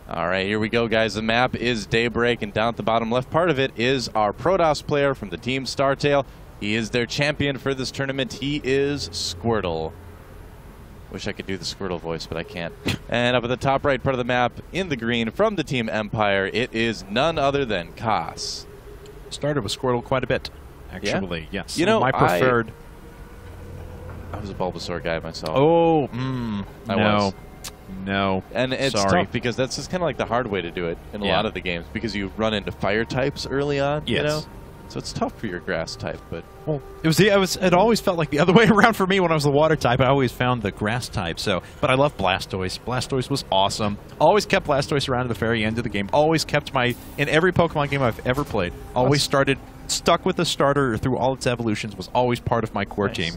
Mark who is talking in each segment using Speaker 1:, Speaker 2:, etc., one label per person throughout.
Speaker 1: All right, here we go, guys. The map is Daybreak, and down at the bottom left part of it is our ProToS player from the team Startail. He is their champion for this tournament. He is Squirtle. Wish I could do the Squirtle voice, but I can't. And up at the top right part of the map, in the green, from the team Empire, it is none other than Kas.
Speaker 2: Started with Squirtle quite a bit, actually. Yeah? Yes.
Speaker 1: You know,
Speaker 2: my preferred.
Speaker 1: I was a Bulbasaur guy myself.
Speaker 2: Oh,
Speaker 1: I was.
Speaker 2: No.
Speaker 1: And it's tough because that's just kind of like the hard way to do it in a lot of the games, because you run into fire types early on.
Speaker 2: Yes.
Speaker 1: You know? So it's tough for your grass type, but
Speaker 2: well, it always felt like the other way around for me when I was the water type. I always found the grass type. But I love Blastoise. Blastoise was awesome. Always kept Blastoise around to the very end of the game. Always kept in every Pokemon game I've ever played. Always stuck with the starter through all its evolutions. Was always part of my core team.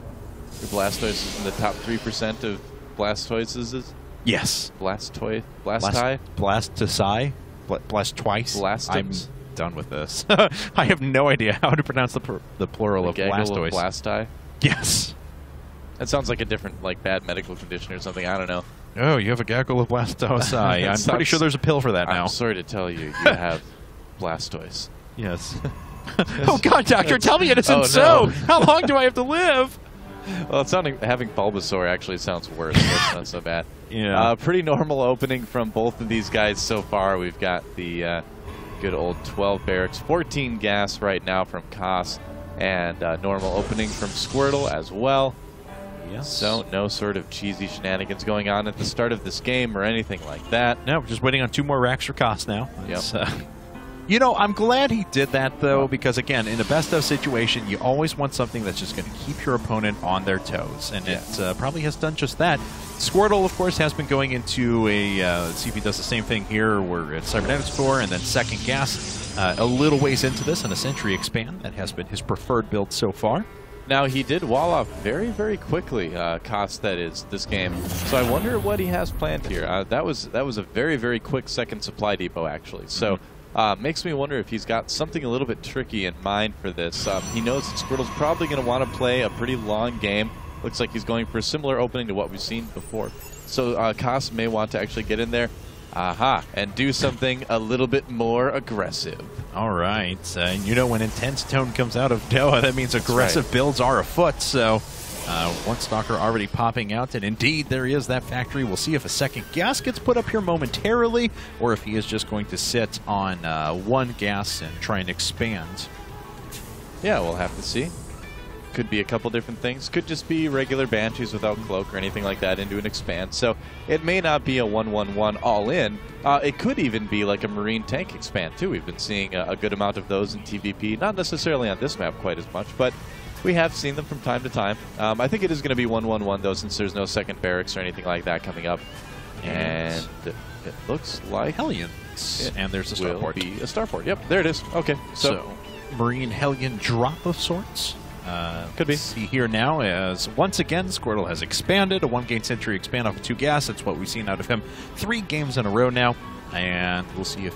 Speaker 1: Your Blastoise is in the top 3% of Blastoises.
Speaker 2: Yes.
Speaker 1: Blastoise.
Speaker 2: Blastoise. Blast twice.
Speaker 1: Blastoise.
Speaker 2: Done with this. I have no idea how to pronounce the plural of Blastoise.
Speaker 1: Blasti?
Speaker 2: Yes.
Speaker 1: That sounds like a different, bad medical condition or something. I don't know.
Speaker 2: Oh, you have a gaggle of Blastoise. I'm pretty sure there's a pill for that now.
Speaker 1: I'm sorry to tell you, you have Blastoise.
Speaker 2: Yes. Oh, God, doctor, tell me it isn't so. How long do I have to live?
Speaker 1: Well, having Bulbasaur actually sounds worse. That's not so bad.
Speaker 2: Yeah.
Speaker 1: Pretty normal opening from both of these guys so far. We've got the good old 12 barracks, 14 gas right now from Kas, and normal opening from Squirtle as well.
Speaker 2: Yes.
Speaker 1: So no sort of cheesy shenanigans going on at the start of this game or anything like that.
Speaker 2: No, we're just waiting on 2 more racks for Kas now.
Speaker 1: Yep.
Speaker 2: You know, I'm glad he did that, though, because, again, in a best-of situation, you always want something that's just going to keep your opponent on their toes, and it probably has done just that. Squirtle, of course, has been going into a, let's see if he does the same thing here. We're at Cybernetics Core, and then second gas a little ways into this, and a Sentry Expand. That has been his preferred build so far.
Speaker 1: Now, he did wall off very, very quickly, Kas, that is, this game. So I wonder what he has planned here. That was a very, very quick second supply depot, actually. So makes me wonder if he's got something a little bit tricky in mind for this. He knows that Squirtle's probably going to want to play a pretty long game. Looks like he's going for a similar opening to what we've seen before. So Kas may want to actually get in there, and do something a little bit more aggressive.
Speaker 2: All right. And you know, when Intense Tone comes out of Doha, that means aggressive builds are afoot. So one Stalker already popping out, and indeed there is that factory. We'll see if a second gas gets put up here momentarily, or if he is just going to sit on 1 gas and try and expand.
Speaker 1: Yeah, we'll have to see. Could be a couple different things. Could just be regular Banshees without Cloak or anything like that into an expand. So it may not be a 1-1-1 all-in. It could even be like a Marine Tank expand, too. We've been seeing a good amount of those in TVP. Not necessarily on this map quite as much, but we have seen them from time to time. I think it is going to be 1-1-1, though, since there's no second barracks or anything like that coming up. And it looks like
Speaker 2: Hellions. And there's a starport.
Speaker 1: Will be a starport. Yep, there it is. Okay,
Speaker 2: so Marine Hellion drop of sorts.
Speaker 1: Could be.
Speaker 2: See here now, as once again Squirtle has expanded a 1-gate Sentry expand off of 2 gas. That's what we've seen out of him 3 games in a row now, and we'll see if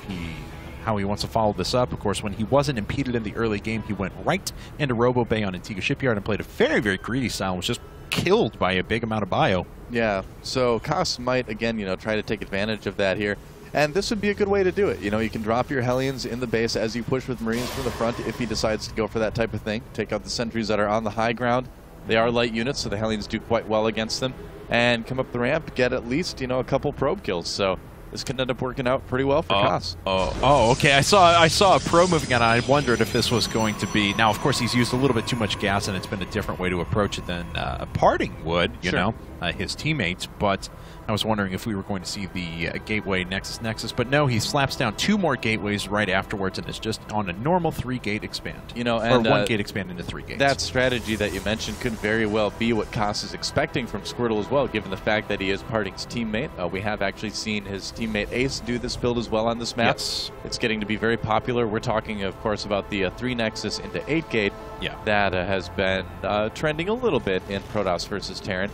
Speaker 2: how he wants to follow this up. Of course, when he wasn't impeded in the early game, he went right into Robo Bay on Antigua Shipyard and played a very, very greedy style, and was just killed by a big amount of bio. Yeah,
Speaker 1: so Kas might, again, try to take advantage of that here. And this would be a good way to do it. You can drop your Hellions in the base as you push with Marines from the front if he decides to go for that type of thing. Take out the sentries that are on the high ground. They are light units, so the Hellions do quite well against them. And come up the ramp, get at least, a couple probe kills. So this could end up working out pretty well for Kas.
Speaker 2: Okay. I saw a pro moving on. I wondered if this was going to be. Now, of course, he's used a little bit too much gas, and it's been a different way to approach it than Parting would, his teammates. But I was wondering if we were going to see the Gateway Nexus, but no, he slaps down 2 more gateways right afterwards, and it's just on a normal 3-gate expand.
Speaker 1: And
Speaker 2: or 1-gate expand into 3 gates.
Speaker 1: That strategy that you mentioned could very well be what Kas is expecting from Squirtle as well, given the fact that he is Parting's teammate. We have actually seen his teammate Ace do this build as well on this map.
Speaker 2: Yes.
Speaker 1: It's getting to be very popular. We're talking, of course, about the 3 Nexus into 8-gate.
Speaker 2: Yeah.
Speaker 1: That has been trending a little bit in ProToS versus Terran.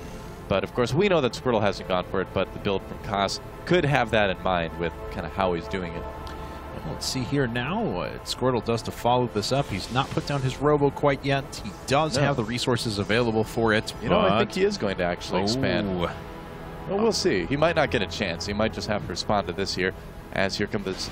Speaker 1: But, of course, we know that Squirtle hasn't gone for it, but the build from Kas could have that in mind with kind of how he's doing it.
Speaker 2: Let's see here now what Squirtle does to follow this up. He's not put down his Robo quite yet. He does have the resources available for it.
Speaker 1: I think he is going to actually expand. Well, we'll see. He might not get a chance. He might just have to respond to this here. As here comes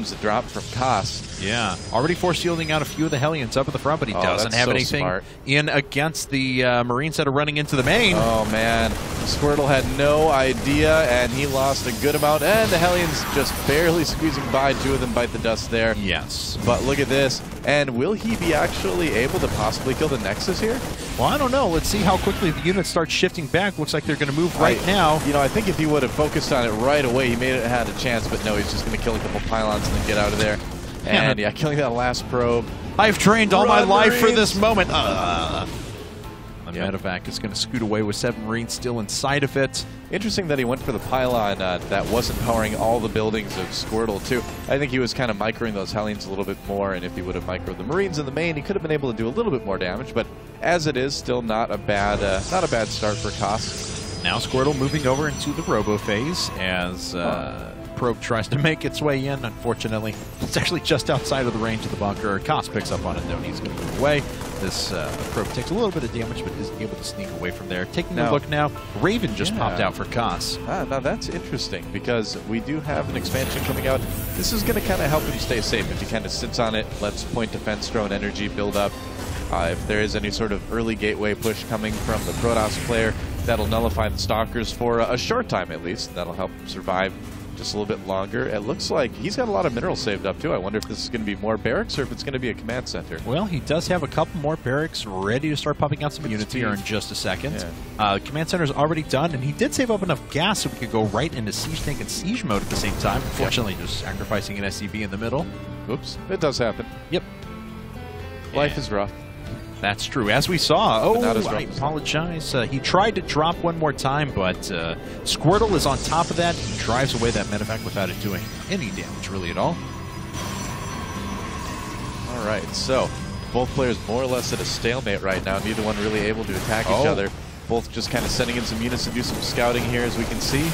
Speaker 1: the drop from Kas.
Speaker 2: Yeah, already force shielding out a few of the Hellions up at the front, but he doesn't have anything in against the Marines that are running into the main.
Speaker 1: Oh man, Squirtle had no idea, and he lost a good amount. And the Hellions just barely squeezing by. 2 of them bite the dust there.
Speaker 2: Yes.
Speaker 1: But look at this. And will he be actually able to possibly kill the Nexus here?
Speaker 2: Well, I don't know. Let's see how quickly the units start shifting back. Looks like they're going to move right now.
Speaker 1: You know, I think if he would have focused on it right away, he may have had a chance. But no, he's just going to kill a couple pylons and then get out of there. And yeah, killing that last probe.
Speaker 2: I've trained all my life for this moment. The medevac is going to scoot away with 7 Marines still inside of it.
Speaker 1: Interesting that he went for the pylon that wasn't powering all the buildings of Squirtle, too. I think he was kind of microing those Hellions a little bit more, and if he would have microed the Marines in the main, he could have been able to do a little bit more damage, but as it is, still not a bad start for Kas.
Speaker 2: Now Squirtle moving over into the Robo phase as probe tries to make its way in. Unfortunately, it's actually just outside of the range of the bunker. Kas picks up on it, though, and he's going to move away. This probe takes a little bit of damage, but is able to sneak away from there. Taking a look now, Raven just popped out for Kas.
Speaker 1: Now that's interesting, because we do have an expansion coming out. This is going to kind of help him stay safe if he kind of sits on it, lets point defense, drone energy build up. If there is any sort of early gateway push coming from the Protoss player, that'll nullify the Stalkers for a short time at least. That'll help him survive just a little bit longer. It looks like he's got a lot of minerals saved up too. I wonder if this is going to be more barracks or if it's going to be a command center.
Speaker 2: Well, he does have a couple more barracks ready to start popping out some units here in just a second. Yeah. Command center is already done, and he did save up enough gas so we could go right into siege tank and siege mode at the same time. Unfortunately, just sacrificing an SCB in the middle.
Speaker 1: Oops, it does happen.
Speaker 2: Yep.
Speaker 1: Life is rough.
Speaker 2: That's true. As we saw, I apologize. He tried to drop one more time, but Squirtle is on top of that. He drives away that medevac without it doing any damage, really, at all.
Speaker 1: All right, so both players more or less at a stalemate right now. Neither one really able to attack each other. Both just kind of sending in some units to do some scouting here, as we can see.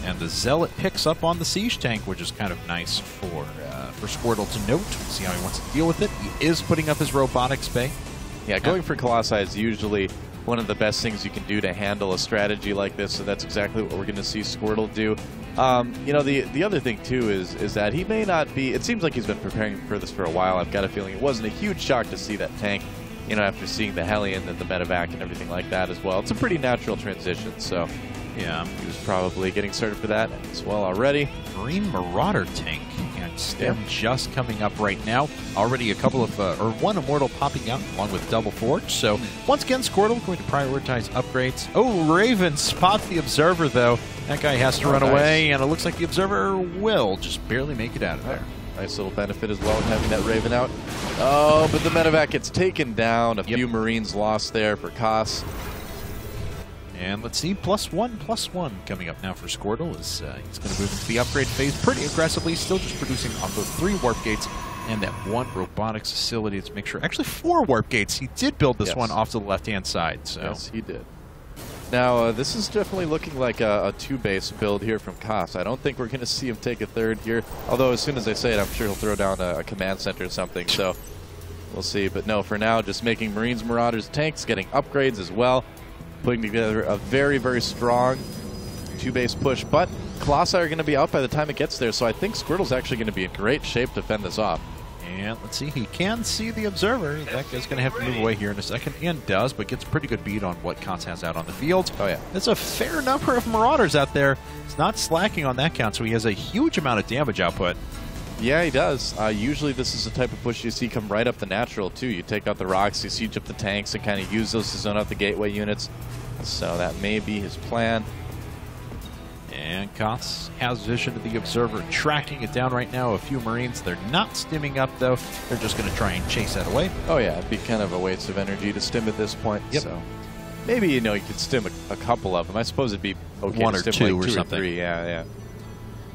Speaker 2: And the Zealot picks up on the siege tank, which is kind of nice for Squirtle to note. We'll see how he wants to deal with it. He is putting up his robotics bay.
Speaker 1: Yeah, going for Colossi is usually one of the best things you can do to handle a strategy like this, so that's exactly what we're going to see Squirtle do. You know, the other thing, too, is that he may not be... It seems like he's been preparing for this for a while. I've got a feeling it wasn't a huge shock to see that tank, you know, after seeing the Hellion and the medevac and everything like that as well. It's a pretty natural transition, so... Yeah, he was probably getting started for that as well already.
Speaker 2: Marine Marauder tank and Stem just coming up right now. Already a couple of, or one Immortal popping out along with Double Forge. So once again, Squirtle going to prioritize upgrades. Oh, Raven spots the Observer though. That guy has to run away, and it looks like the Observer will just barely make it out of there.
Speaker 1: Nice little benefit as well in having that Raven out. Oh, but the medevac gets taken down. A few Marines lost there for Kas.
Speaker 2: And let's see, +1/+1 coming up now for Squirtle as he's going to move into the upgrade phase pretty aggressively, still just producing off of 3 warp gates and that 1 robotics facility to make sure. Actually, 4 warp gates. He did build this one off to the left-hand side. So.
Speaker 1: Yes, he did. Now, this is definitely looking like a 2-base build here from Kas. I don't think we're going to see him take a 3rd here, although as soon as I say it, I'm sure he'll throw down a command center or something, so we'll see. But no, for now, just making Marines, Marauders, tanks, getting upgrades as well. Putting together a very, very strong 2-base push, but Colossi are going to be out by the time it gets there, so I think Squirtle's actually going to be in great shape to fend this off.
Speaker 2: And let's see, he can see the Observer. That guy's going to have to move away here in a second, and does, but gets a pretty good beat on what Kas has out on the field.
Speaker 1: Oh, yeah.
Speaker 2: There's a fair number of Marauders out there. He's not slacking on that count, so he has a huge amount of damage output.
Speaker 1: Yeah, he does. Usually this is the type of push you see come right up the natural, too. You take out the rocks, you siege up the tanks, and kind of use those to zone out the gateway units. So that may be his plan.
Speaker 2: And Kas has vision of the Observer, tracking it down right now. A few Marines, they're not stimming up, though. They're just going to try and chase that away.
Speaker 1: Oh, yeah, it'd be kind of a waste of energy to stim at this point.
Speaker 2: Yep.
Speaker 1: So maybe, you know, you could stim a couple of them. I suppose it'd be okay
Speaker 2: 1
Speaker 1: to
Speaker 2: or
Speaker 1: stim
Speaker 2: 2
Speaker 1: like
Speaker 2: or
Speaker 1: 2
Speaker 2: something.
Speaker 1: Or 3. Yeah.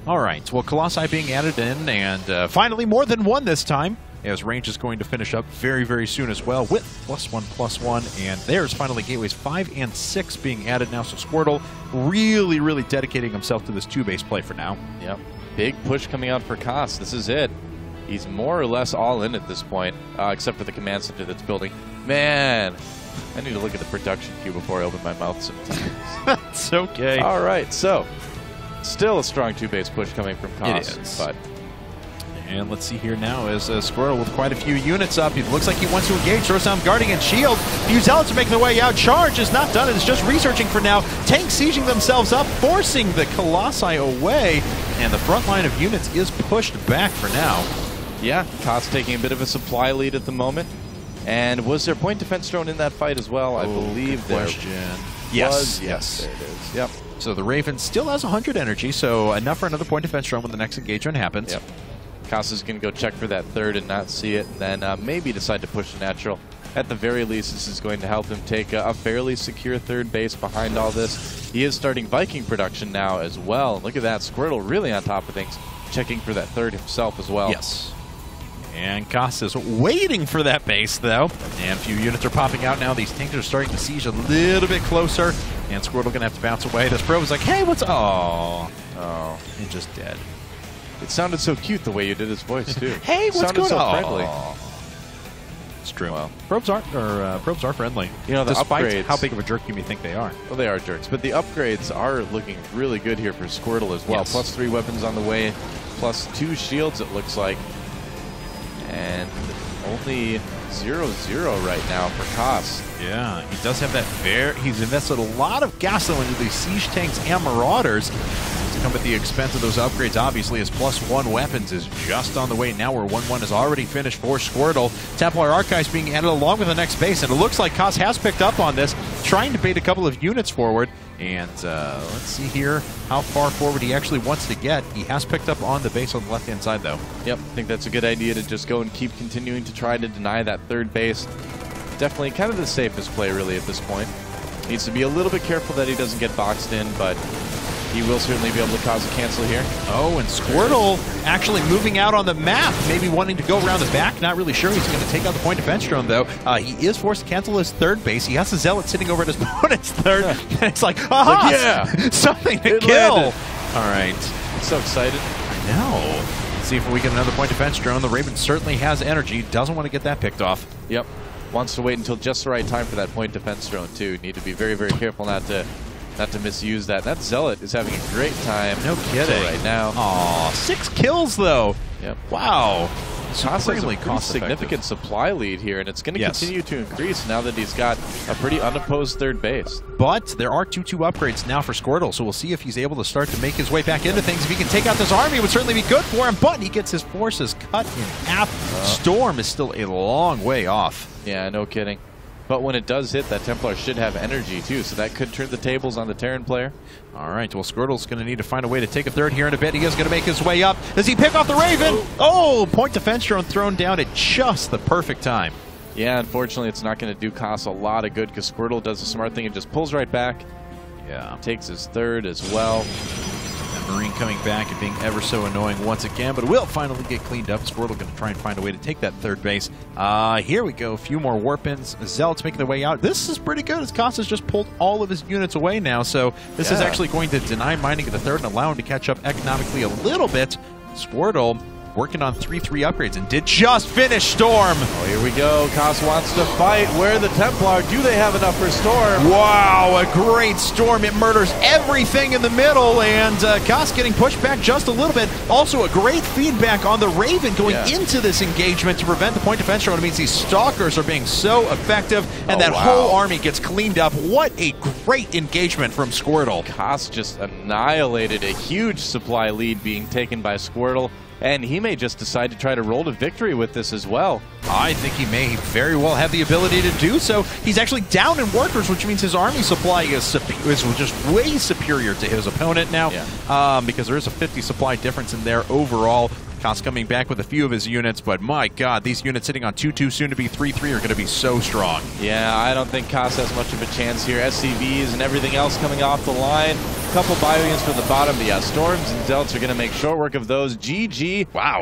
Speaker 2: All right, well, Colossi being added in, and finally more than 1 this time, as range is going to finish up very, very soon as well with +1/+1, and there's finally gateways 5 and 6 being added now, so Squirtle really, really dedicating himself to this 2-base play for now.
Speaker 1: Yep, big push coming out for Kas. This is it. He's more or less all in at this point, except for the command center that's building. Man, I need to look at the production queue before I open my mouth sometimes.
Speaker 2: It's okay.
Speaker 1: All right, so still a strong 2-base push coming from Kas.
Speaker 2: It is.
Speaker 1: But
Speaker 2: and let's see here now as Squirtle with quite a few units up. It looks like he wants to engage. Throws down Guardian Shield. The Zealots are making their way out. Charge is not done. It's just researching for now. Tanks sieging themselves up, forcing the Colossi away. And the front line of units is pushed back for now.
Speaker 1: yeah, Kas taking a bit of a supply lead at the moment. And was there point defense drone in that fight as well? I believe there was.
Speaker 2: Yes.
Speaker 1: There it is. Yep.
Speaker 2: So the Raven still has 100 energy, so enough for another point defense drone when the next engagement happens.
Speaker 1: Yep. Kas is going to go check for that third and not see it, and then maybe decide to push the natural. At the very least, this is going to help him take a fairly secure third base behind all this. He is starting Viking production now as well. Look at that, Squirtle really on top of things, checking for that third himself as well.
Speaker 2: Yes. And Kas is waiting for that base, though. And a few units are popping out now. These tanks are starting to siege a little bit closer. And Squirtle going to have to bounce away. This probe is like, hey, what's... Oh, and just dead.
Speaker 1: It sounded so cute the way you did his voice, too.
Speaker 2: Hey, what's going on?
Speaker 1: Friendly.
Speaker 2: It's true.
Speaker 1: Well,
Speaker 2: probes are friendly.
Speaker 1: You know, the
Speaker 2: despite
Speaker 1: upgrades,
Speaker 2: how big of a jerk you may think they are.
Speaker 1: Well, they are jerks, but the upgrades are looking really good here for Squirtle as well.
Speaker 2: Yes.
Speaker 1: Plus 3 weapons on the way, plus 2 shields it looks like. And only 0-0 right now for Kas.
Speaker 2: Yeah, he does have that he's invested a lot of gas into these siege tanks and marauders. To come at the expense of those upgrades, obviously, his +1 weapons is just on the way now, where 1-1 is already finished for Squirtle. Empire.Kas being added along with the next base, and it looks like Kas has picked up on this, trying to bait a couple of units forward. And let's see here how far forward he actually wants to get. He has picked up on the base on the left-hand side, though.
Speaker 1: Yep, I think that's a good idea to just go and keep continuing to try to deny that third base. Definitely kind of the safest play, really, at this point. Needs to be a little bit careful that he doesn't get boxed in, but he will certainly be able to cause a cancel here.
Speaker 2: Oh, and Squirtle actually moving out on the map, maybe wanting to go around the back. Not really sure he's going to take out the point defense drone, though. He is forced to cancel his third base. He has a Zealot sitting over at his opponent's third. And it's like, aha!
Speaker 1: Like, yeah!
Speaker 2: Something to
Speaker 1: It
Speaker 2: kill!
Speaker 1: landed.
Speaker 2: All right.
Speaker 1: I'm so excited.
Speaker 2: I know. Let's see if we get another point defense drone. The Raven certainly has energy. Doesn't want to get that picked off.
Speaker 1: Yep. Wants to wait until just the right time for that point defense drone, too. Need to be very, very careful not to misuse that. That Zealot is having a great time.
Speaker 2: No kidding.
Speaker 1: Right now.
Speaker 2: Aw, 6 kills, though.
Speaker 1: Yep.
Speaker 2: Wow.
Speaker 1: Kas has a pretty significant supply lead here, and it's going to continue to increase now that he's got a pretty unopposed third base.
Speaker 2: But there are 2-2 upgrades now for Squirtle, so we'll see if he's able to start to make his way back into things. If he can take out this army, it would certainly be good for him, but he gets his forces cut in half. Storm is still a long way off.
Speaker 1: Yeah, no kidding. But when it does hit, that Templar should have energy, too, so that could turn the tables on the Terran player.
Speaker 2: All right, well, Squirtle's going to need to find a way to take a third here in a bit. He is going to make his way up. Does he pick off the Raven? Oh, point defense drone thrown down at just the perfect time.
Speaker 1: Yeah, unfortunately, it's not going to do Kas a lot of good because Squirtle does the smart thing and just pulls right back.
Speaker 2: Yeah.
Speaker 1: Takes his third as well.
Speaker 2: Marine coming back and being ever so annoying once again, but it will finally get cleaned up. Squirtle going to try and find a way to take that third base. Here we go. A few more warp-ins. Zealots making their way out. This is pretty good as Kas has just pulled all of his units away now, so this is actually going to deny mining of the third and allow him to catch up economically a little bit. Squirtle working on 3-3 upgrades and did just finish Storm.
Speaker 1: Oh, here we go. Kas wants to fight. Where are the Templar? Do they have enough for Storm?
Speaker 2: Wow, a great Storm. It murders everything in the middle, and Kas getting pushed back just a little bit. Also, a great feedback on the Raven going into this engagement to prevent the point defense drone. It means these Stalkers are being so effective, and that whole army gets cleaned up. What a great engagement from Squirtle.
Speaker 1: Kas just annihilated a huge supply lead being taken by Squirtle. And he may just decide to try to roll to victory with this as well.
Speaker 2: I think he may very well have the ability to do so. He's actually down in workers, which means his army supply is just way superior to his opponent now, because there is a 50 supply difference in there overall. Kas coming back with a few of his units, but my God, these units sitting on 2-2, soon to be 3-3 are going to be so strong.
Speaker 1: Yeah, I don't think Kas has much of a chance here. SCVs and everything else coming off the line. A couple bio units from the bottom, but yeah, Storms and Zealots are going to make short work of those. GG.
Speaker 2: Wow.